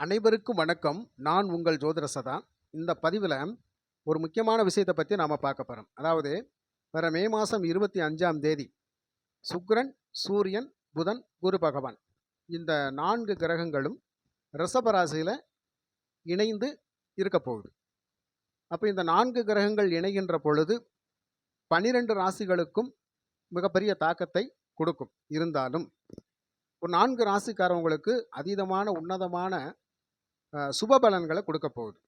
அனைவருக்கும் வணக்கம். நான் உங்கள் ஜோதிட சதா. இந்த பதிவில் ஒரு முக்கியமான விஷயத்தை பற்றி நாம் பார்க்க போகிறோம். அதாவது வர மே மாதம் 25ஆம் தேதி சுக்கிரன், சூரியன், புதன், குரு பகவான் இந்த 4 கிரகங்களும் ரிஷப ராசியில் இணைந்து இருக்க போகுது. அப்போ இந்த 4 கிரகங்கள் இணைகின்ற பொழுது 12 ராசிகளுக்கும் மிகப்பெரிய தாக்கத்தை கொடுக்கும். இருந்தாலும் ஒரு 4 ராசிக்காரவங்களுக்கு அதீதமான உன்னதமான சுப பலன்களை கொடுக்க போகுது.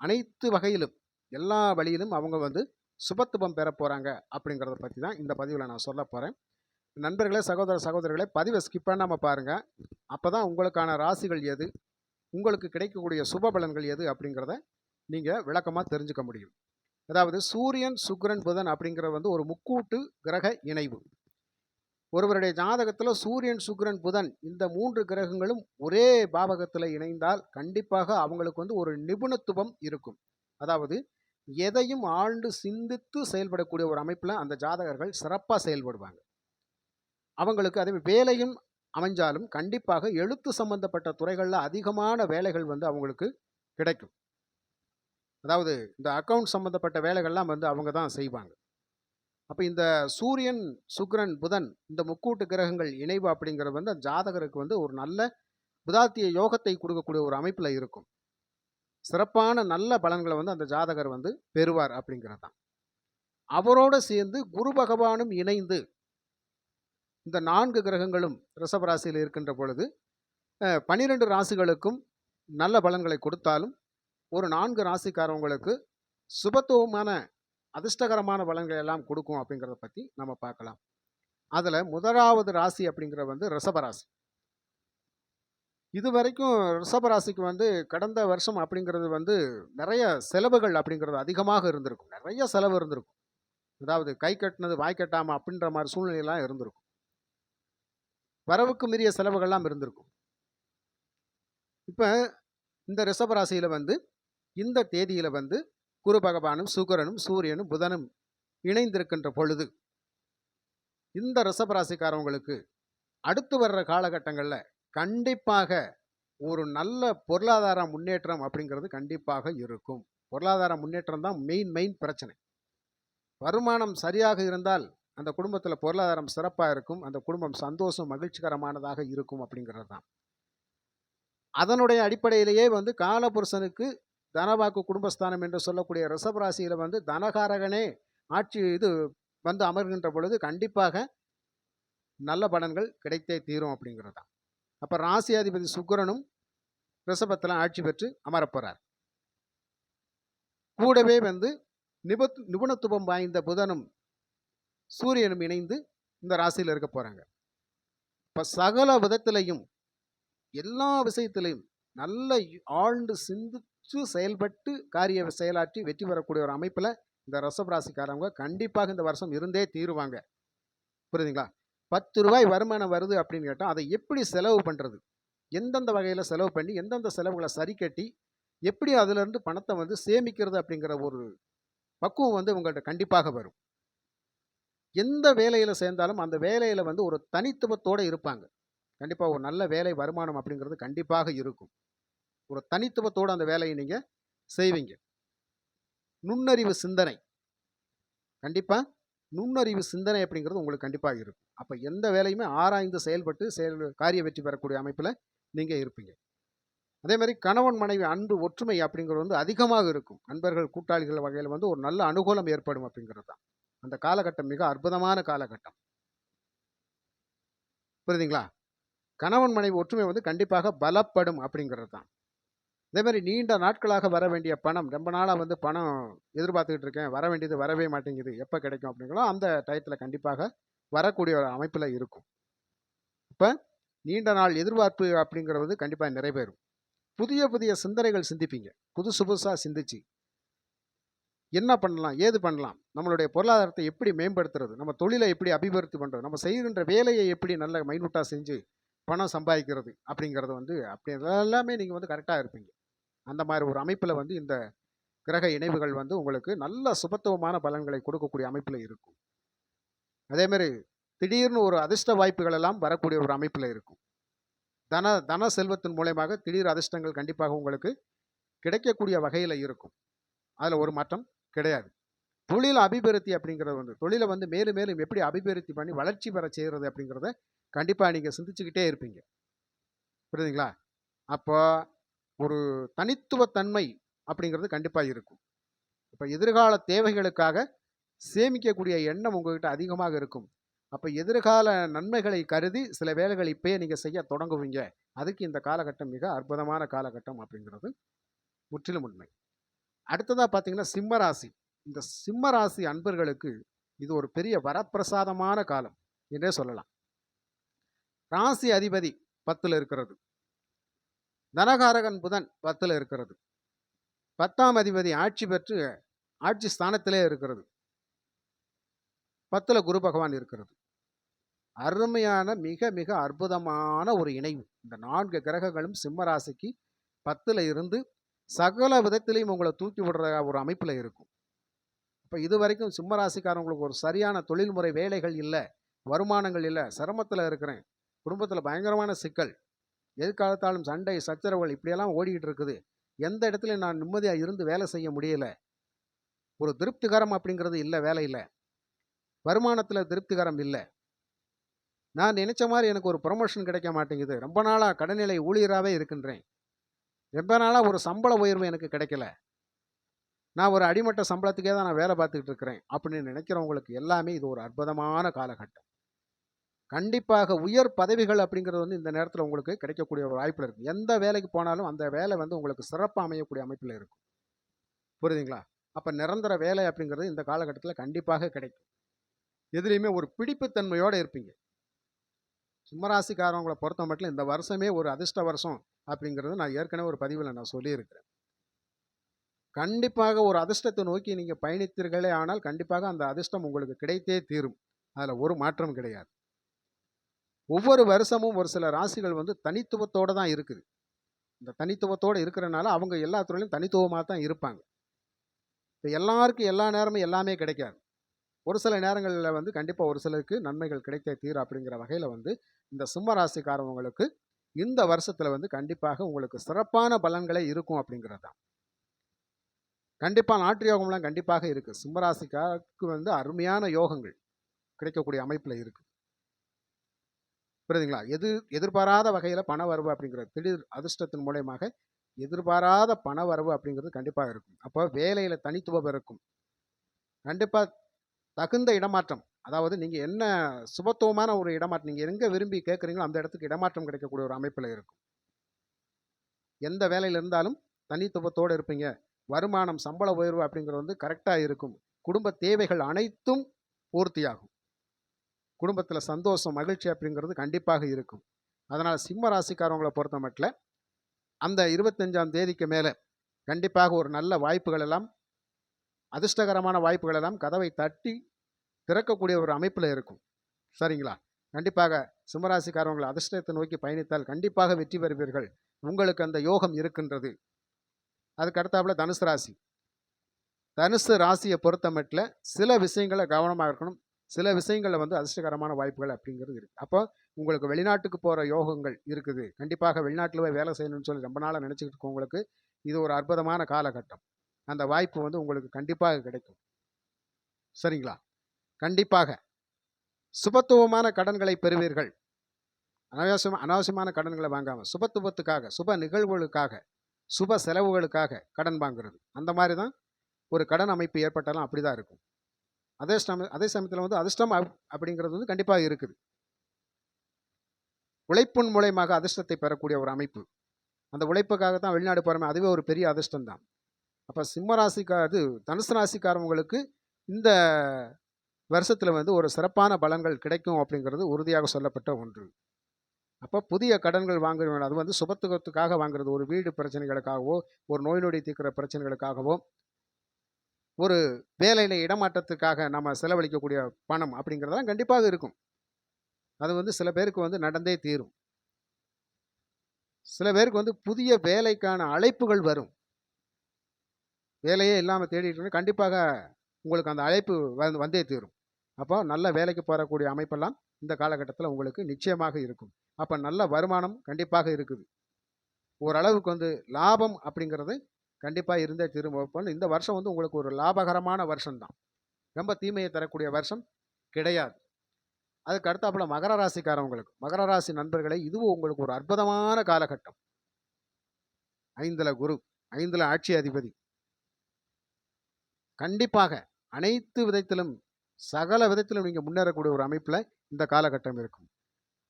அனைத்து வகையிலும் எல்லா வழியிலும் அவங்க சுபத்துவம் பெற போகிறாங்க அப்படிங்கிறத பற்றி தான் இந்த பதிவில் நான் சொல்ல போகிறேன். நண்பர்களே, சகோதரர்களே, பதிவை ஸ்கிப் பண்ணாமல் பாருங்கள். அப்போ தான் உங்களுக்கான ராசிகள் எது, உங்களுக்கு கிடைக்கக்கூடிய சுப பலன்கள் எது அப்படிங்கிறத நீங்கள் விளக்கமாக தெரிஞ்சுக்க முடியும். அதாவது சூரியன், சுக்கிரன், புதன் அப்படிங்கிற ஒரு முக்கூட்டு கிரக இணைவு. ஒருவருடைய ஜாதகத்தில் சூரியன், சுக்கிரன், புதன் இந்த 3 கிரகங்களும் ஒரே பாவகத்தில் இணைந்தால் கண்டிப்பாக அவங்களுக்கு ஒரு நிபுணத்துவம் இருக்கும். அதாவது எதையும் ஆழ்ந்து சிந்தித்து செயல்படக்கூடிய ஒரு அமைப்பில் அந்த ஜாதகர்கள் சிறப்பாக செயல்படுவாங்க. அவங்களுக்கு அதே வேலையும் அமைஞ்சாலும் கண்டிப்பாக எழுத்து சம்பந்தப்பட்ட துறைகளில் அதிகமான வேலைகள் அவங்களுக்கு கிடைக்கும். அதாவது இந்த அக்கவுண்ட் சம்பந்தப்பட்ட வேலைகள்லாம் அவங்க தான் செய்வாங்க. அப்போ இந்த சூரியன், சுக்கிரன், புதன் இந்த முக்கூட்டு கிரகங்கள் இணைவு அப்படிங்கிறது அந்த ஜாதகருக்கு ஒரு நல்ல புதாத்திய யோகத்தை கொடுக்கக்கூடிய ஒரு அமைப்பில் இருக்கும். சிறப்பான நல்ல பலன்களை அந்த ஜாதகர் பெறுவார் அப்படிங்கிறது தான். அவரோடு சேர்ந்து குரு பகவானும் இணைந்து இந்த 4 கிரகங்களும் ரிஷபராசியில் இருக்கின்ற பொழுது 12 ராசிகளுக்கும் நல்ல பலன்களை கொடுத்தாலும் ஒரு 4 ராசிக்காரவங்களுக்கு சுபத்துவமான அதிர்ஷ்டகரமான பலன்களை எல்லாம் கொடுக்கும் அப்படிங்கிறத பற்றி நம்ம பார்க்கலாம். அதில் முதலாவது ராசி அப்படிங்கிற ரிஷபராசி. இது வரைக்கும் ரிஷபராசிக்கு கடந்த வருஷம் அப்படிங்கிறது நிறைய செலவுகள் அப்படிங்கிறது அதிகமாக இருந்திருக்கும். நிறைய செலவு இருந்திருக்கும். அதாவது கை கட்டினது வாய் கட்டாமல் அப்படின்ற மாதிரி சூழ்நிலையெல்லாம் இருந்திருக்கும். வரவுக்கு மீறிய செலவுகள்லாம் இருந்திருக்கும். இப்போ இந்த ரிஷபராசியில் இந்த தேதியில் குரு பகவானும், சுக்கிரனும், சூரியனும், புதனும் இணைந்திருக்கின்ற பொழுது இந்த ரிஷபராசிக்காரவங்களுக்கு அடுத்து வர்ற காலகட்டங்களில் கண்டிப்பாக ஒரு நல்ல பொருளாதார முன்னேற்றம் அப்படிங்கிறது கண்டிப்பாக இருக்கும். பொருளாதார முன்னேற்றம் தான் மெயின் பிரச்சனை. வருமானம் சரியாக இருந்தால் அந்த குடும்பத்தில் பொருளாதாரம் சிறப்பாக இருக்கும். அந்த குடும்பம் சந்தோஷம், மகிழ்ச்சிகரமானதாக இருக்கும் அப்படிங்கிறது தான். அதனுடைய அடிப்படையிலேயே காலபுருஷனுக்கு தனவாக்கு குடும்பஸ்தானம் என்று சொல்லக்கூடிய ரிஷபராசியில் தனகாரகனே ஆட்சி அமர்கின்ற பொழுது கண்டிப்பாக நல்ல பலன்கள் கிடைத்தே தீரும் அப்படிங்கிறது தான். அப்போ ராசியாதிபதி சுக்கிரனும் ரிஷபத்தில் ஆட்சி பெற்று அமரப்போறார். கூடவே நிபுணத்துவம் வாய்ந்த புதனும் சூரியனும் இணைந்து இந்த ராசியில் இருக்க போறாங்க. இப்போ சகல விதத்திலையும் எல்லா விஷயத்திலையும் நல்ல ஆழ்ந்து சிந்திச்சு செயல்பட்டு காரிய செயலாற்றி வெற்றி பெறக்கூடிய ஒரு அமைப்பில் இந்த ரிஷபராசிக்காரங்க கண்டிப்பாக இந்த வருஷம் இருந்தே தீருவாங்க. புரியுதுங்களா? 10 ரூபாய் வருமானம் வருது அப்படின்னு கேட்டால் அதை எப்படி செலவு பண்ணுறது, எந்தெந்த வகையில் செலவு பண்ணி எந்தெந்த செலவுகளை சரி கட்டி எப்படி அதிலிருந்து பணத்தை சேமிக்கிறது அப்படிங்கிற ஒரு பக்குவம் உங்கள்கிட்ட கண்டிப்பாக வரும். எந்த வேலையில் சேர்ந்தாலும் அந்த வேலையில் ஒரு தனித்துவத்தோடு இருப்பாங்க. கண்டிப்பாக ஒரு நல்ல வேலை வருமானம் அப்படிங்கிறது கண்டிப்பாக இருக்கும். ஒரு தனித்துவத்தோடு அந்த வேலையை நீங்கள் செய்வீங்க. நுண்ணறிவு சிந்தனை, கண்டிப்பாக நுண்ணறிவு சிந்தனை அப்படிங்கிறது உங்களுக்கு கண்டிப்பாக இருக்கும். அப்போ எந்த வேலையுமே ஆராய்ந்து செயல்பட்டு காரிய வெற்றி பெறக்கூடிய அமைப்பில் நீங்கள் இருப்பீங்க. அதே மாதிரி கணவன் மனைவி அன்பு ஒற்றுமை அப்படிங்கிறது அதிகமாக இருக்கும். நண்பர்கள் கூட்டாளிகள் வகையில் ஒரு நல்ல அனுகூலம் ஏற்படும் அப்படிங்கிறது தான். அந்த காலகட்டம் மிக அற்புதமான காலகட்டம். புரியுதுங்களா? கணவன் மனைவி ஒற்றுமை கண்டிப்பாக பலப்படும் அப்படிங்கிறது தான். அதே மாதிரி நீண்ட நாட்களாக வர வேண்டிய பணம், ரொம்ப நாளாக பணம் எதிர்பார்த்துக்கிட்டு இருக்கேன், வர வேண்டியது வரவே மாட்டேங்குது, எப்போ கிடைக்கும் அப்படிங்கிறோ அந்த டயத்தில் கண்டிப்பாக வரக்கூடிய ஒரு அமைப்பில் இருக்கும். இப்போ நீண்ட நாள் எதிர்பார்ப்பு அப்படிங்கிறது கண்டிப்பாக நிறைவேறும். புதிய புதிய சிந்தனைகள் சிந்திப்பீங்க. புதுசாக சிந்திச்சு என்ன பண்ணலாம், ஏது பண்ணலாம், நம்மளுடைய பொருளாதாரத்தை எப்படி மேம்படுத்துறது, நம்ம தொழிலை எப்படி அபிவிருத்தி பண்ணுறது, நம்ம செய்கின்ற வேலையை எப்படி நல்ல மைனூட்டாக செஞ்சு பணம் சம்பாதிக்கிறது அப்படிங்கிறது அப்படி எல்லாமே நீங்கள் கரெக்டாக இருப்பீங்க. அந்த மாதிரி ஒரு அமைப்பில் இந்த கிரக இணைவுகள் உங்களுக்கு நல்ல சுபத்துவமான பலன்களை கொடுக்கக்கூடிய அமைப்பில் இருக்கும். அதே மாதிரி திடீர்னு ஒரு அதிர்ஷ்ட வாய்ப்புகள் எல்லாம் வரக்கூடிய ஒரு அமைப்பில் இருக்கும். தன செல்வத்தின் மூலியமாக திடீர் அதிர்ஷ்டங்கள் கண்டிப்பாக உங்களுக்கு கிடைக்கக்கூடிய வகையில் இருக்கும். அதில் ஒரு மாற்றம் கிடையாது. தொழில் அபிவிருத்தி அப்படிங்கிறது வந்து தொழிலை வந்து மேலும் மேலும் எப்படி அபிவிருத்தி பண்ணி வளர்ச்சி பெற செய்கிறது அப்படிங்கிறத கண்டிப்பாக நீங்கள் சிந்திச்சுக்கிட்டே இருப்பீங்க. புரியுதுங்களா? அப்போ ஒரு தனித்துவத்தன்மை அப்படிங்கிறது கண்டிப்பாக இருக்கும். இப்போ எதிர்கால தேவைகளுக்காக சேமிக்கக்கூடிய எண்ணம் உங்ககிட்ட அதிகமாக இருக்கும். அப்போ எதிர்கால நன்மைகளை கருதி சில வேலைகள் இப்பயே நீங்கள் செய்ய தொடங்குவீங்க. அதுக்கு இந்த காலகட்டம் மிக அற்புதமான காலகட்டம் அப்படிங்கிறது முற்றிலும் உண்மை. அடுத்ததாக பார்த்தீங்கன்னா சிம்ம ராசி. இந்த சிம்ம ராசி அன்பர்களுக்கு இது ஒரு பெரிய வரப்பிரசாதமான காலம் என்றே சொல்லலாம். ராசி அதிபதி 10ல் இருக்கிறது. தனகாரகன் புதன் 10ல் இருக்கிறது. 10ஆம் அதிபதி ஆட்சி பெற்று ஆட்சி ஸ்தானத்திலே இருக்கிறது. 10ல் குரு பகவான் இருக்கிறது. அருமையான மிக மிக அற்புதமான ஒரு இணைவு. இந்த 4 கிரகங்களும் சிம்ம ராசிக்கு 10ல் இருந்து சகல விதத்திலையும் உங்களை தூக்கி விடுற ஒரு அமைப்பில் இருக்கும். இப்போ இது வரைக்கும் சிம்ம ராசிக்காரங்களுக்கு ஒரு சரியான தொழில்முறை வேலைகள் இல்லை, வருமானங்கள் இல்லை, சிரமத்தில் இருக்கிறேன், குடும்பத்தில் பயங்கரமான சிக்கல், எதிர்காலத்தாலும் சண்டை சச்சரவுகள் இப்படியெல்லாம் ஓடிக்கிட்டு இருக்குது, எந்த இடத்துல நான் நிம்மதியாக இருந்து வேலை செய்ய முடியல, ஒரு திருப்திகரம் அப்படிங்கிறது இல்லை, வேலையில் வருமானத்தில் திருப்திகரம் இல்லை, நான் நினைச்ச மாதிரி எனக்கு ஒரு ப்ரொமோஷன் கிடைக்க மாட்டேங்குது, ரொம்ப நாளாக கடைநிலை ஊழியராகவே இருக்கின்றேன், ரொம்ப நாளாக ஒரு சம்பள உயர்வு எனக்கு கிடைக்கல, நான் ஒரு அடிமட்ட சம்பளத்துக்கே தான் நான் வேலை பார்த்துக்கிட்டு இருக்கிறேன் அப்படின்னு நினைக்கிறவங்களுக்கு எல்லாமே இது ஒரு அற்புதமான காலகட்டம். கண்டிப்பாக உயர் பதவிகள் அப்படிங்கிறது வந்து இந்த நேரத்தில் உங்களுக்கு கிடைக்கக்கூடிய ஒரு வாய்ப்பில் இருக்கும். எந்த வேலைக்கு போனாலும் அந்த வேலை வந்து உங்களுக்கு சிறப்பாக அமையக்கூடிய அமைப்பில் இருக்கும். புரியுதுங்களா? அப்போ நிரந்தர வேலை அப்படிங்கிறது இந்த காலகட்டத்தில் கண்டிப்பாக கிடைக்கும். எதுலேயுமே ஒரு பிடிப்புத்தன்மையோடு இருப்பீங்க. சிம்மராசிக்காரவங்களை பொறுத்த மட்டும் இந்த வருஷமே ஒரு அதிர்ஷ்ட வருஷம் அப்படிங்கிறது நான் ஏற்கனவே ஒரு பதிவில் நான் சொல்லியிருக்கிறேன். கண்டிப்பாக ஒரு அதிர்ஷ்டத்தை நோக்கி நீங்கள் பயணித்தீர்களே ஆனால் கண்டிப்பாக அந்த அதிர்ஷ்டம் உங்களுக்கு கிடைத்தே தீரும். அதில் ஒரு மாற்றம் கிடையாது. ஒவ்வொரு வருஷமும் ஒரு சில ராசிகள் வந்து தனித்துவத்தோடு தான் இருக்குது. இந்த தனித்துவத்தோடு இருக்கிறனால அவங்க எல்லா துறையிலும் தனித்துவமாக தான் இருப்பாங்க. இப்போ எல்லாருக்கும் எல்லா நேரமும் எல்லாமே கிடைக்காது. ஒரு சில நேரங்களில் வந்து கண்டிப்பாக ஒரு சிலருக்கு நன்மைகள் கிடைத்தே தீரும். அப்படிங்கிற வகையில் வந்து இந்த சிம்ம ராசிக்காரவங்களுக்கு இந்த வருஷத்தில் வந்து கண்டிப்பாக உங்களுக்கு சிறப்பான பலன்களே இருக்கும் அப்படிங்கிறது தான். கண்டிப்பாக நாட்டு யோகம்லாம் கண்டிப்பாக இருக்குது. சிம்மராசிக்காருக்கு வந்து அருமையான யோகங்கள் கிடைக்கக்கூடிய அமைப்பில் இருக்குது. புரியுதுங்களா? எதிர்பாராத வகையில் பண வரவு அப்படிங்கிறது திடீர் அதிர்ஷ்டத்தின் மூலயமாக எதிர்பாராத பண வரவு அப்படிங்கிறது கண்டிப்பாக இருக்கும். அப்போ வேலையில் தனித்துவம் இருக்கும். கண்டிப்பாக தகுந்த இடமாற்றம், அதாவது நீங்கள் என்ன சுபத்துவமான ஒரு இடமாற்றம், நீங்கள் எங்கே விரும்பி கேட்குறீங்களோ அந்த இடத்துக்கு இடமாற்றம் கிடைக்கக்கூடிய ஒரு அமைப்பில் இருக்கும். எந்த வேலையில் இருந்தாலும் தனித்துவத்தோடு இருப்பீங்க. வருமானம் சம்பள உயர்வு அப்படிங்கிறது வந்து கரெக்டாக இருக்கும். குடும்ப தேவைகள் அனைத்தும் பூர்த்தியாகும். குடும்பத்தில் சந்தோஷம் மகிழ்ச்சி அப்படிங்கிறது கண்டிப்பாக இருக்கும். அதனால் சிம்ம ராசிக்காரவங்களை பொறுத்த மட்டும் அந்த 25ஆம் தேதிக்கு மேலே கண்டிப்பாக ஒரு நல்ல வாய்ப்புகள் எல்லாம், அதிர்ஷ்டகரமான வாய்ப்புகள் எல்லாம் கதவை தட்டி திறக்கக்கூடிய ஒரு அமைப்பில் இருக்கும். சரிங்களா? கண்டிப்பாக சிம்மராசிக்காரவங்களை அதிர்ஷ்டத்தை நோக்கி பயணித்தால் கண்டிப்பாக வெற்றி பெறுவீர்கள். உங்களுக்கு அந்த யோகம் இருக்கின்றது. அதுக்கு அடுத்தாப்புல தனுசு ராசி. தனுசு ராசியை பொறுத்த மட்டும் சில விஷயங்களை கவனமாக இருக்கணும். சில விஷயங்களில் வந்து அதிர்ஷ்டகரமான வாய்ப்புகள் அப்படிங்கிறது இருக்குது. அப்போ உங்களுக்கு வெளிநாட்டுக்கு போகிற யோகங்கள் இருக்குது. கண்டிப்பாக வெளிநாட்டில் போய் வேலை செய்யணும்னு சொல்லி ரொம்ப நாளாக நினச்சிக்கிட்டு இருக்கவங்களுக்கு இது ஒரு அற்புதமான காலகட்டம். அந்த வாய்ப்பு வந்து உங்களுக்கு கண்டிப்பாக கிடைக்கும். சரிங்களா? கண்டிப்பாக சுபத்துவமான கடன்களை பெறுவீர்கள். அனாவசியமான கடன்களை வாங்காமல் சுபத்துவத்துக்காக, சுப நிகழ்வுகளுக்காக, சுப செலவுகளுக்காக கடன் வாங்குறது, அந்த மாதிரி தான் ஒரு கடன் அமைப்பு ஏற்பட்டாலும் அப்படி தான் இருக்கும். அதே சமயத்தில் வந்து அதிர்ஷ்டம் அப்படிங்கிறது வந்து கண்டிப்பாக இருக்குது. உழைப்பின் மூலயமாக அதிர்ஷ்டத்தை பெறக்கூடிய ஒரு அமைப்பு. அந்த உழைப்புக்காக தான் வெளிநாடு போகிறோமே, அதுவே ஒரு பெரிய அதிர்ஷ்டம் தான். அப்போ சிம்ம ராசிக்கு தனுசு ராசிக்காரவங்களுக்கு இந்த வருஷத்தில் வந்து ஒரு சிறப்பான பலன்கள் கிடைக்கும் அப்படிங்கிறது உறுதியாக சொல்லப்பட்ட ஒன்று. அப்போ புதிய கடன்கள் வாங்குறவங்க அது வந்து சுபத்துவத்துக்காக வாங்குறது, ஒரு வீடு பிரச்சனைகளுக்காகவோ, ஒரு நோய் நொடி தீர்க்கிற பிரச்சனைகளுக்காகவோ, ஒரு வேலையில் இடமாற்றத்துக்காக நம்ம செலவழிக்கக்கூடிய பணம் அப்படிங்கிறதெல்லாம் கண்டிப்பாக இருக்கும். அது வந்து சில பேருக்கு வந்து நடந்தே தீரும். சில பேருக்கு வந்து புதிய வேலைக்கான அழைப்புகள் வரும். வேலையே இல்லாமல் தேடிட்டு கண்டிப்பாக உங்களுக்கு அந்த அழைப்பு வந்தே தீரும். அப்போ நல்ல வேலைக்கு போகக்கூடிய அமைப்பெல்லாம் இந்த காலகட்டத்தில் உங்களுக்கு நிச்சயமாக இருக்கும். அப்போ நல்ல வருமானம் கண்டிப்பாக இருக்குது. ஓரளவுக்கு வந்து லாபம் அப்படிங்கிறது கண்டிப்பாக இருந்தே திரும்ப இந்த வருஷம் வந்து உங்களுக்கு ஒரு லாபகரமான வருஷம்தான். ரொம்ப தீமையை தரக்கூடிய வருஷம் கிடையாது. அதுக்கு அடுத்தாப்புல மகர ராசிக்காரவங்களுக்கு, மகர ராசி நண்பர்களை, இதுவும் உங்களுக்கு ஒரு அற்புதமான காலகட்டம். 5ல் குரு, 5ல் ஆட்சி அதிபதி. கண்டிப்பாக அனைத்து விதத்திலும் சகல விதத்திலும் நீங்கள் முன்னேறக்கூடிய ஒரு அமைப்பில் இந்த காலகட்டம் இருக்கும்.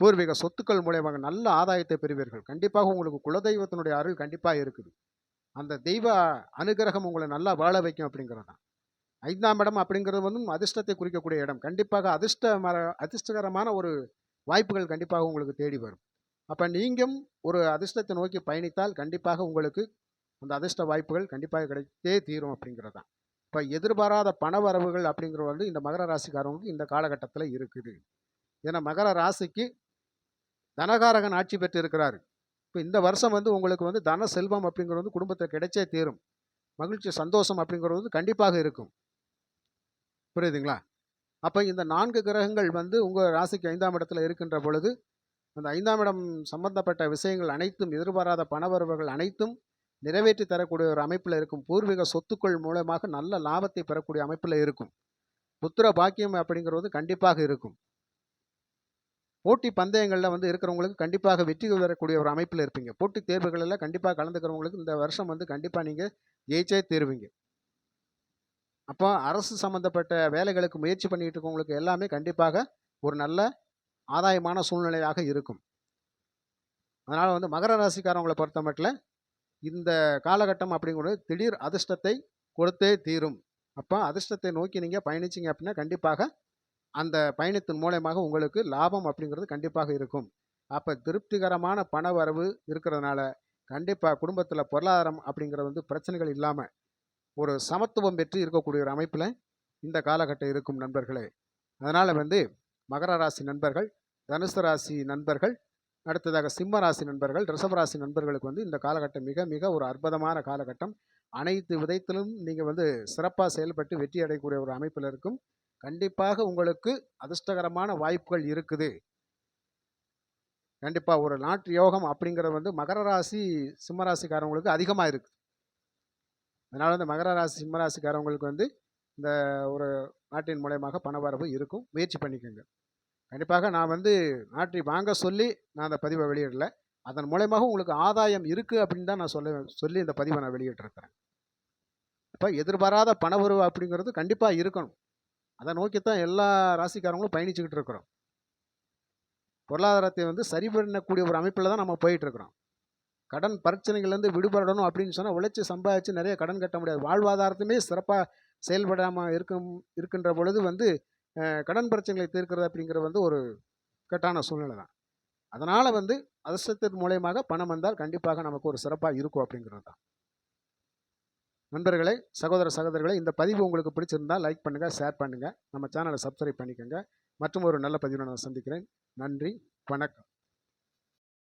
பூர்வீக சொத்துக்கள் மூலயமாக நல்ல ஆதாயத்தை பெறுவீர்கள். கண்டிப்பாக உங்களுக்கு குலதெய்வத்தினுடைய அருள் கண்டிப்பாக இருக்குது. அந்த தெய்வ அனுகிரகம் உங்களை நல்லா வாழ வைக்கும் அப்படிங்கிறது தான். 5ஆம் இடம் அப்படிங்கிறது வந்து அதிர்ஷ்டத்தை குறிக்கக்கூடிய இடம். கண்டிப்பாக அதிர்ஷ்டகரமான ஒரு வாய்ப்புகள் கண்டிப்பாக உங்களுக்கு தேடி வரும். அப்போ நீங்களும் ஒரு அதிர்ஷ்டத்தை நோக்கி பயணித்தால் கண்டிப்பாக உங்களுக்கு அந்த அதிர்ஷ்ட வாய்ப்புகள் கண்டிப்பாக கிடைத்தே தீரும் அப்படிங்கிறது தான். இப்போ எதிர்பாராத பண வரவுகள் அப்படிங்கிறது வந்து இந்த மகர ராசிக்காரவங்களுக்கு இந்த காலகட்டத்தில் இருக்குது. ஏன்னா மகர ராசிக்கு தனகாரகன் ஆட்சி பெற்று இருக்கிறார். இப்போ இந்த வருஷம் வந்து உங்களுக்கு வந்து தன செல்வம் அப்படிங்கிறது வந்து குடும்பத்தில் கிடைச்சே தீரும். மகிழ்ச்சி சந்தோஷம் அப்படிங்கிறது வந்து கண்டிப்பாக இருக்கும். புரியுதுங்களா? அப்போ இந்த 4 கிரகங்கள் வந்து உங்கள் ராசிக்கு 5ஆம் இடத்துல இருக்கின்ற பொழுது, அந்த 5ஆம் இடம் சம்பந்தப்பட்ட விஷயங்கள் அனைத்தும், எதிர்பாராத பணவரவுகள் அனைத்தும் நிறைவேற்றி தரக்கூடிய ஒரு அமைப்பில் இருக்கும். பூர்வீக சொத்துக்கள் மூலமாக நல்ல லாபத்தை பெறக்கூடிய அமைப்பில் இருக்கும். புத்திர பாக்கியம் அப்படிங்கிறது கண்டிப்பாக இருக்கும். போட்டி பந்தயங்களில் வந்து இருக்கிறவங்களுக்கு கண்டிப்பாக வெற்றி பெறக்கூடிய ஒரு அமைப்பில் இருப்பீங்க. போட்டித் தேர்வுகளில் கண்டிப்பாக கலந்துக்கிறவங்களுக்கு இந்த வருஷம் வந்து கண்டிப்பாக நீங்கள் ஜெயிச்சே தீருவீங்க. அப்போ அரசு சம்மந்தப்பட்ட வேலைகளுக்கு முயற்சி பண்ணிட்டு இருக்கவங்களுக்கு எல்லாமே கண்டிப்பாக ஒரு நல்ல ஆதாயமான சூழ்நிலையாக இருக்கும். அதனால் வந்து மகர ராசிக்காரவங்களை பொறுத்த மட்டும் இந்த காலகட்டம் அப்படிங்கிறது திடீர் அதிர்ஷ்டத்தை கொடுத்தே தீரும். அப்போ அதிர்ஷ்டத்தை நோக்கி நீங்கள் பயணிச்சிங்க அப்படின்னா கண்டிப்பாக அந்த பயணத்தின் மூலயமாக உங்களுக்கு லாபம் அப்படிங்கிறது கண்டிப்பாக இருக்கும். அப்போ திருப்திகரமான பண வரவு இருக்கிறதுனால கண்டிப்பாக குடும்பத்தில் பொருளாதாரம் அப்படிங்கிறது வந்து பிரச்சனைகள் இல்லாமல் ஒரு சமத்துவம் பெற்று இருக்கக்கூடிய ஒரு அமைப்பில் இந்த காலகட்டம் இருக்கும் நண்பர்களே. அதனால் வந்து மகர ராசி நண்பர்கள், தனுசு ராசி நண்பர்கள், அடுத்ததாக சிம்ம ராசி நண்பர்கள், ரிஷப ராசி நண்பர்களுக்கு வந்து இந்த காலகட்டம் மிக மிக ஒரு அற்புதமான காலகட்டம். அனைத்து விதத்திலும் நீங்கள் வந்து சிறப்பாக செயல்பட்டு வெற்றி அடையக்கூடிய ஒரு அமைப்பில் இருக்கும். கண்டிப்பாக உங்களுக்கு அதிர்ஷ்டகரமான வாய்ப்புகள் இருக்குது. கண்டிப்பாக ஒரு நாட்டு யோகம் அப்படிங்கிறது வந்து மகர ராசி சிம்ம ராசிக்காரவங்களுக்கு அதிகமாக இருக்குது. அதனால் வந்து மகர ராசி சிம்ம ராசிக்காரவங்களுக்கு வந்து இந்த ஒரு நாட்டின் மூலயமாக பணவரவு இருக்கும். முயற்சி பண்ணிக்கோங்க. கண்டிப்பாக நான் வந்து நாட்டை வாங்க சொல்லி நான் அந்த பதிவை வெளியிடல. அதன் மூலயமாக உங்களுக்கு ஆதாயம் இருக்குது அப்படின்னு தான் நான் சொல்லி இந்த பதிவை நான் வெளியிட்டிருக்கிறேன். இப்போ எதிர்பாராத பணவரவு அப்படிங்கிறது கண்டிப்பாக இருக்கணும். அதை நோக்கித்தான் எல்லா ராசிக்காரங்களும் பயணிச்சுக்கிட்டு இருக்கிறோம். பொருளாதாரத்தை வந்து சரி பண்ணக்கூடிய ஒரு அமைப்பில் தான் நம்ம போயிட்டுருக்கிறோம். கடன் பிரச்சனைகள்லேருந்து விடுபடணும் அப்படின்னு சொன்னால் உழைச்சி சம்பாதிச்சு நிறைய கடன் கட்ட முடியாது. வாழ்வாதாரத்துமே சிறப்பாக செயல்படாமல் இருக்கின்ற பொழுது வந்து கடன் பிரச்சனைகளை தீர்க்கிறது அப்படிங்கிறது வந்து ஒரு இக்கட்டான சூழ்நிலை தான். அதனால் வந்து அதிர்ஷ்டத்தின் மூலயமாக பணம் வந்தால் கண்டிப்பாக நமக்கு ஒரு சிறப்பாக இருக்கும் அப்படிங்கிறது தான். நண்பர்களே, சகோதரர்களே, இந்த பதிவு உங்களுக்கு பிடிச்சிருந்தால் லைக் பண்ணுங்கள், ஷேர் பண்ணுங்கள், நம்ம சேனலை சப்ஸ்கிரைப் பண்ணிக்கோங்க. மற்றும் ஒரு நல்ல பதிவில் நான் சந்திக்கிறேன். நன்றி, வணக்கம்.